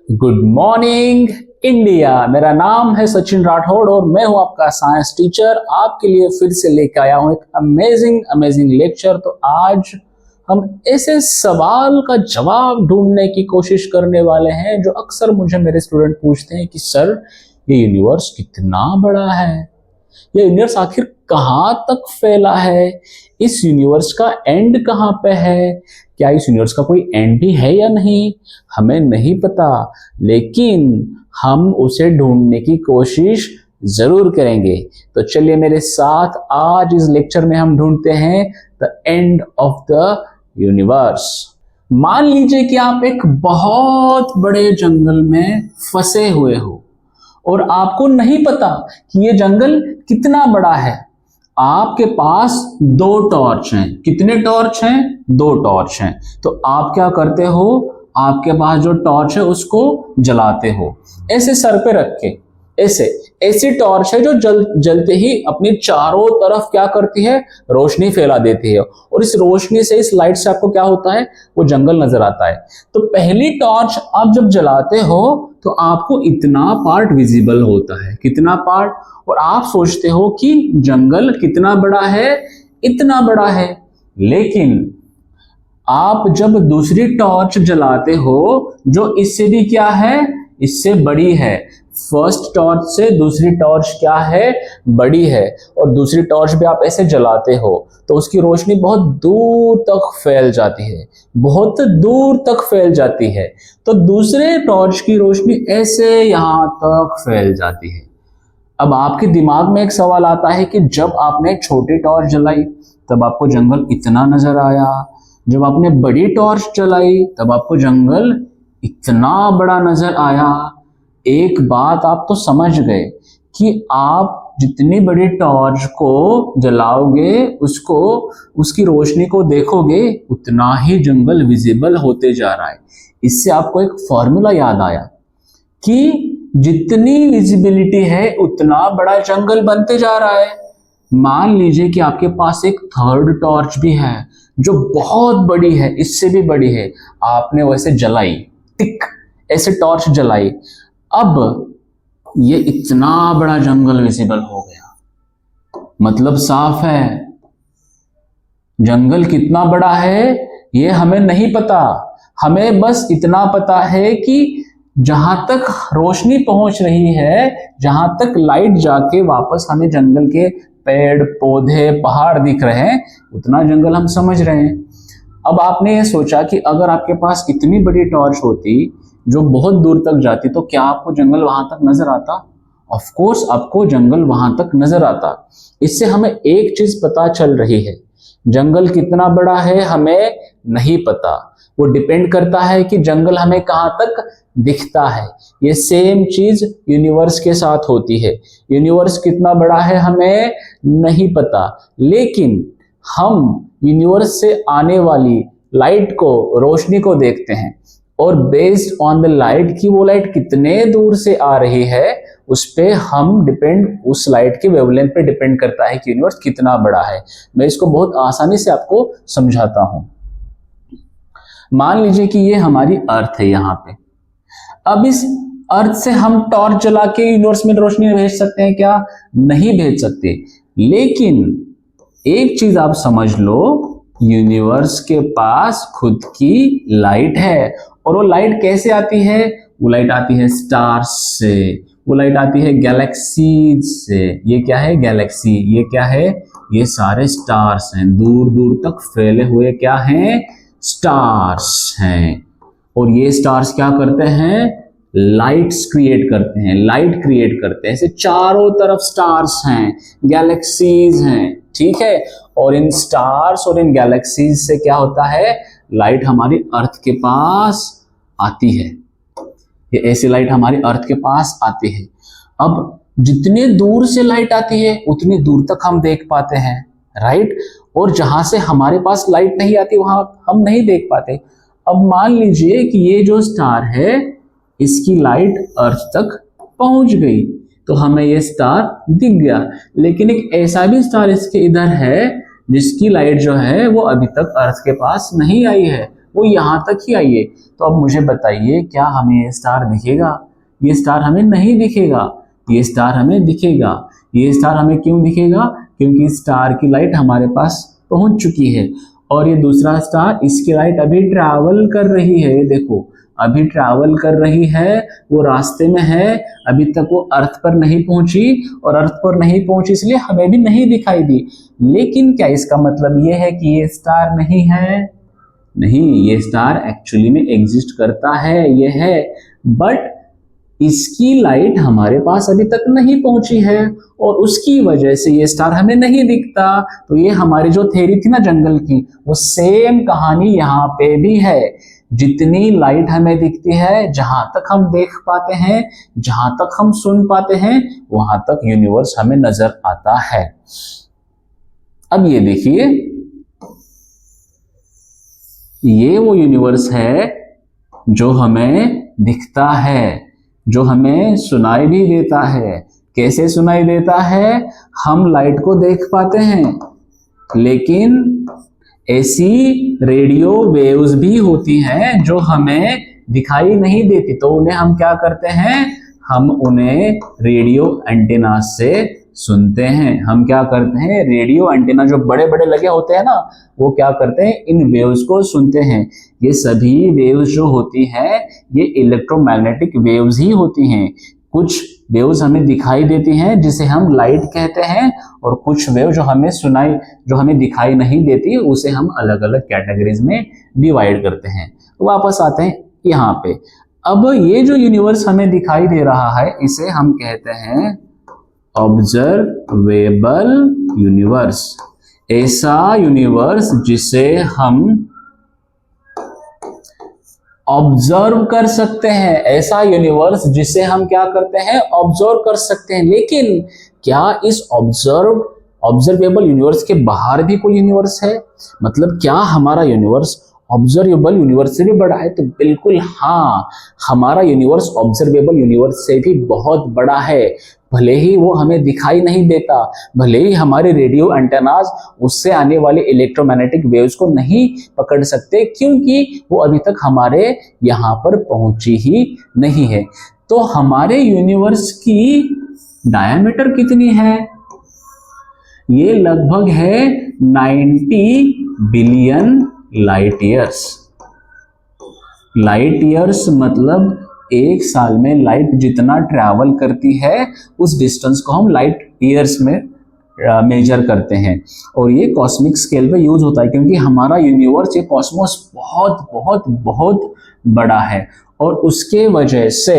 Good morning India. मेरा नाम है सचिन राठौड़ और मैं हूं आपका साइंस टीचर। आपके लिए फिर से लेकर आया हूं एक अमेजिंग लेक्चर। तो आज हम ऐसे सवाल का जवाब ढूंढने की कोशिश करने वाले हैं जो अक्सर मुझे मेरे स्टूडेंट पूछते हैं कि सर ये यूनिवर्स कितना बड़ा है, ये यूनिवर्स आखिर कहाँ तक फैला है, इस यूनिवर्स का एंड कहाँ पे है, क्या इस यूनिवर्स का कोई एंड भी है या नहीं, हमें नहीं पता, लेकिन हम उसे ढूंढने की कोशिश जरूर करेंगे। तो चलिए मेरे साथ आज इस लेक्चर में हम ढूंढते हैं the end of the universe. मान लीजिए कि आप एक बहुत बड़े जंगल में फंसे हुए हो और आपको नहीं पता कि ये जंगल कितना बड़ा है। आपके पास 2 टॉर्च हैं। कितने टॉर्च हैं? 2 टॉर्च हैं। तो आप क्या करते हो, आपके पास जो टॉर्च है उसको जलाते हो ऐसे सर पे रख के। ऐसी टॉर्च है जो जलते ही अपनी चारों तरफ क्या करती है, रोशनी फैला देती है। और इस रोशनी से, इस लाइट से आपको क्या होता है, वो जंगल नजर आता है। तो पहली टॉर्च आप जब जलाते हो तो आपको इतना पार्ट विजिबल होता है। कितना पार्ट? और आप सोचते हो कि जंगल कितना बड़ा है, इतना बड़ा है। लेकिन आप जब दूसरी टॉर्च जलाते हो जो इससे भी क्या है, इससे बड़ी है। फर्स्ट टॉर्च से दूसरी टॉर्च क्या है, बड़ी है। और दूसरी टॉर्च भी आप ऐसे जलाते हो तो उसकी रोशनी बहुत दूर तक फैल जाती है, बहुत दूर तक फैल जाती है। तो दूसरे टॉर्च की रोशनी ऐसे यहां तक फैल जाती है। अब आपके दिमाग में एक सवाल आता है कि जब आपने छोटी टॉर्च जलाई तब आपको जंगल इतना नजर आया, जब आपने बड़ी टॉर्च जलाई तब आपको जंगल इतना बड़ा नजर आया। एक बात आप तो समझ गए कि आप जितनी बड़ी टॉर्च को जलाओगे, उसकी रोशनी को देखोगे, उतना ही जंगल विजिबल होते जा रहा है। इससे आपको एक फॉर्मूला याद आया कि जितनी विजिबिलिटी है उतना बड़ा जंगल बनते जा रहा है। मान लीजिए कि आपके पास एक थर्ड टॉर्च भी है जो बहुत बड़ी है, इससे भी बड़ी है। आपने वैसे जलाई, टिक ऐसे टॉर्च जलाई। अब ये इतना बड़ा जंगल विजिबल हो गया। मतलब साफ है, जंगल कितना बड़ा है ये हमें नहीं पता। हमें बस इतना पता है कि जहां तक रोशनी पहुंच रही है, जहां तक लाइट जाके वापस हमें जंगल के पेड़ पौधे पहाड़ दिख रहे हैं, उतना जंगल हम समझ रहे हैं। अब आपने ये सोचा कि अगर आपके पास इतनी बड़ी टॉर्च होती जो बहुत दूर तक जाती तो क्या आपको जंगल वहां तक नजर आता? ऑफ कोर्स आपको जंगल वहां तक नजर आता। इससे हमें एक चीज पता चल रही है, जंगल कितना बड़ा है हमें नहीं पता। वो डिपेंड करता है कि जंगल हमें कहां तक दिखता है। ये सेम चीज यूनिवर्स के साथ होती है। यूनिवर्स कितना बड़ा है हमें नहीं पता, लेकिन हम यूनिवर्स से आने वाली लाइट को, रोशनी को देखते हैं और बेस्ड ऑन द लाइट की वो लाइट कितने दूर से आ रही है उस पे हम डिपेंड, उस लाइट के वेवलेंथ पे डिपेंड करता है कि यूनिवर्स कितना बड़ा है। मैं इसको बहुत आसानी से आपको समझाता हूं। मान लीजिए कि ये हमारी अर्थ है यहाँ पे। अब इस अर्थ से हम टॉर्च जला के यूनिवर्स में रोशनी भेज सकते हैं क्या? नहीं भेज सकते। लेकिन एक चीज आप समझ लो, यूनिवर्स के पास खुद की लाइट है। और वो लाइट कैसे आती है? वो लाइट आती है स्टार्स से, वो लाइट आती है गैलेक्सीज से। ये क्या है? गैलेक्सी। ये क्या है? ये सारे स्टार्स हैं, दूर दूर तक फैले हुए क्या हैं? स्टार्स हैं। और ये स्टार्स क्या करते हैं? लाइट्स क्रिएट करते हैं, लाइट क्रिएट करते हैं। ऐसे चारों तरफ स्टार्स हैं, गैलेक्सीज हैं, ठीक है। और इन स्टार्स और इन गैलेक्सीज से क्या होता है? लाइट हमारी अर्थ के पास आती है। ये ऐसी लाइट हमारी अर्थ के पास आती है। अब जितने दूर से लाइट आती है उतनी दूर तक हम देख पाते हैं, राइट। और जहां से हमारे पास लाइट नहीं आती वहां हम नहीं देख पाते। अब मान लीजिए कि ये जो स्टार है इसकी लाइट अर्थ तक पहुंच गई तो हमें ये स्टार दिख गया। लेकिन एक ऐसा भी स्टार इसके इधर है जिसकी लाइट जो है वो अभी तक अर्थ के पास नहीं आई है, वो यहाँ तक ही आई है। तो अब मुझे बताइए, क्या हमें ये स्टार दिखेगा? ये स्टार हमें नहीं दिखेगा, ये स्टार हमें दिखेगा। ये स्टार हमें क्यों दिखेगा? क्योंकि स्टार की लाइट हमारे पास पहुंच चुकी है, और ये दूसरा स्टार, इसकी लाइट अभी ट्रैवल कर रही है। ये देखो, अभी ट्रैवल कर रही है, वो रास्ते में है, अभी तक वो अर्थ पर नहीं पहुंची, और अर्थ पर नहीं पहुंची इसलिए हमें भी नहीं दिखाई दी। लेकिन क्या इसका मतलब ये है कि ये स्टार नहीं है? नहीं, ये स्टार एक्चुअली में एग्जिस्ट करता है, ये है, बट इसकी लाइट हमारे पास अभी तक नहीं पहुंची है, और उसकी वजह से ये स्टार हमें नहीं दिखता। तो ये हमारी जो थ्योरी थी ना जंगल की, वो सेम कहानी यहाँ पे भी है। जितनी लाइट हमें दिखती है, जहां तक हम देख पाते हैं, जहां तक हम सुन पाते हैं, वहां तक यूनिवर्स हमें नजर आता है। अब ये देखिए, ये वो यूनिवर्स है जो हमें दिखता है, जो हमें सुनाई भी देता है। कैसे सुनाई देता है? हम लाइट को देख पाते हैं, लेकिन ऐसी रेडियो वेव्स भी होती हैं जो हमें दिखाई नहीं देती। तो उन्हें हम क्या करते हैं? हम उन्हें रेडियो एंटीना से सुनते हैं। हम क्या करते हैं? रेडियो एंटीना जो बड़े बड़े लगे होते हैं ना, वो क्या करते हैं? इन वेव्स को सुनते हैं। ये सभी वेव्स जो होती हैं, ये इलेक्ट्रोमैग्नेटिक वेव्स ही होती हैं। कुछ वेव्स हमें दिखाई देती हैं जिसे हम लाइट कहते हैं, और कुछ वेव जो हमें दिखाई नहीं देती, उसे हम अलग अलग कैटेगरीज में डिवाइड करते हैं। तो वापस आते हैं यहाँ पे। अब ये जो यूनिवर्स हमें दिखाई दे रहा है, इसे हम कहते हैं ऑब्जर्वेबल यूनिवर्स। ऐसा यूनिवर्स जिसे हम ऑब्जर्व कर सकते हैं, ऐसा यूनिवर्स जिसे हम क्या करते हैं? ऑब्जर्व कर सकते हैं। लेकिन क्या इस ऑब्जर्वेबल यूनिवर्स के बाहर भी कोई यूनिवर्स है? मतलब क्या हमारा यूनिवर्स ऑब्जर्वेबल यूनिवर्स से भी बड़ा है? तो बिल्कुल हाँ, हमारा यूनिवर्स ऑब्जर्वेबल यूनिवर्स से भी बहुत बड़ा है। भले ही वो हमें दिखाई नहीं देता, भले ही हमारे रेडियो एंटेनाज उससे आने वाले इलेक्ट्रोमैग्नेटिक वेव्स को नहीं पकड़ सकते, क्योंकि वो अभी तक हमारे यहाँ पर पहुंची ही नहीं है। तो हमारे यूनिवर्स की डायमीटर कितनी है? ये लगभग है 90 billion light years. Light years मतलब एक साल में लाइट जितना ट्रैवल करती है, उस डिस्टेंस को हम लाइट ईयर्स में मेजर करते हैं। और ये कॉस्मिक स्केल पे यूज होता है, क्योंकि हमारा यूनिवर्स, ये कॉस्मोस बहुत बहुत बहुत बड़ा है, और उसके वजह से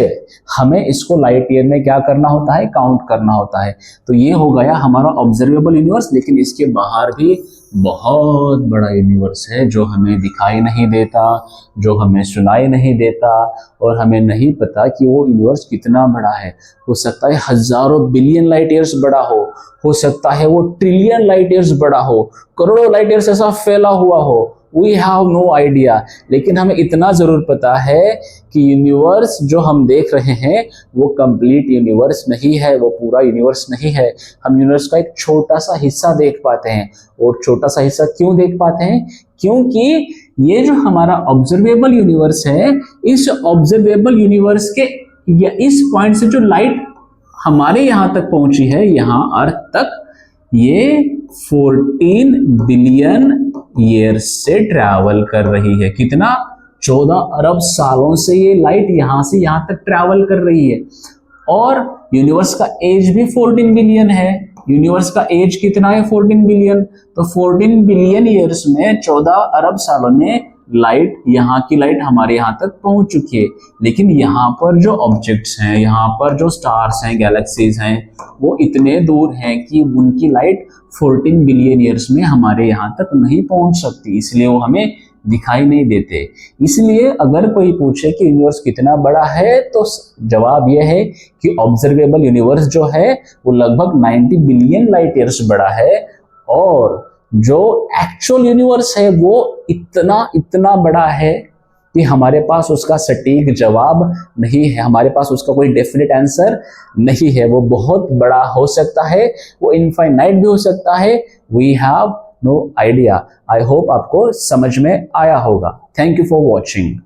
हमें इसको लाइट ईयर में क्या करना होता है? काउंट करना होता है। तो ये हो गया हमारा ऑब्जर्वेबल यूनिवर्स। लेकिन इसके बाहर भी बहुत बड़ा यूनिवर्स है जो हमें दिखाई नहीं देता, जो हमें सुनाई नहीं देता, और हमें नहीं पता कि वो यूनिवर्स कितना बड़ा है। हो सकता है हजारों बिलियन लाइट ईयर्स बड़ा हो सकता है वो ट्रिलियन लाइट ईयर्स बड़ा हो, करोड़ों लाइट ईयर्स ऐसा फैला हुआ हो। We have no idea। लेकिन हमें इतना जरूर पता है कि यूनिवर्स जो हम देख रहे हैं वो कंप्लीट यूनिवर्स नहीं है, वो पूरा यूनिवर्स नहीं है। हम यूनिवर्स का एक छोटा सा हिस्सा देख पाते हैं। और छोटा सा हिस्सा क्यों देख पाते हैं? क्योंकि ये जो हमारा ऑब्जर्वेबल यूनिवर्स है, इस ऑब्जर्वेबल यूनिवर्स के या इस पॉइंट से जो लाइट हमारे यहाँ तक पहुंची है, यहाँ अर्थ तक, ये 14 बिलियन ईयर्स से ट्रैवल कर रही है। कितना? 14 अरब सालों से ये लाइट यहां से यहां तक ट्रैवल कर रही है। और यूनिवर्स का एज भी 14 बिलियन है। यूनिवर्स का एज कितना है? 14 बिलियन। तो 14 बिलियन ईयर्स में 14 अरब सालों में लाइट, यहाँ की लाइट हमारे यहाँ तक पहुंच चुकी है। लेकिन यहाँ पर जो ऑब्जेक्ट्स हैं, यहाँ पर जो स्टार्स हैं, गैलेक्सीज हैं, वो इतने दूर हैं कि उनकी लाइट 14 बिलियन ईयर्स में हमारे यहाँ तक नहीं पहुंच सकती, इसलिए वो हमें दिखाई नहीं देते। इसलिए अगर कोई पूछे कि यूनिवर्स कितना बड़ा है, तो जवाब यह है कि ऑब्जर्वेबल यूनिवर्स जो है वो लगभग 90 बिलियन लाइट ईयर्स बड़ा है, और जो एक्चुअल यूनिवर्स है वो इतना बड़ा है कि हमारे पास उसका सटीक जवाब नहीं है, हमारे पास उसका कोई डेफिनेट आंसर नहीं है। वो बहुत बड़ा हो सकता है, वो इनफाइनाइट भी हो सकता है। We have no idea. I hope आपको समझ में आया होगा। Thank you for watching.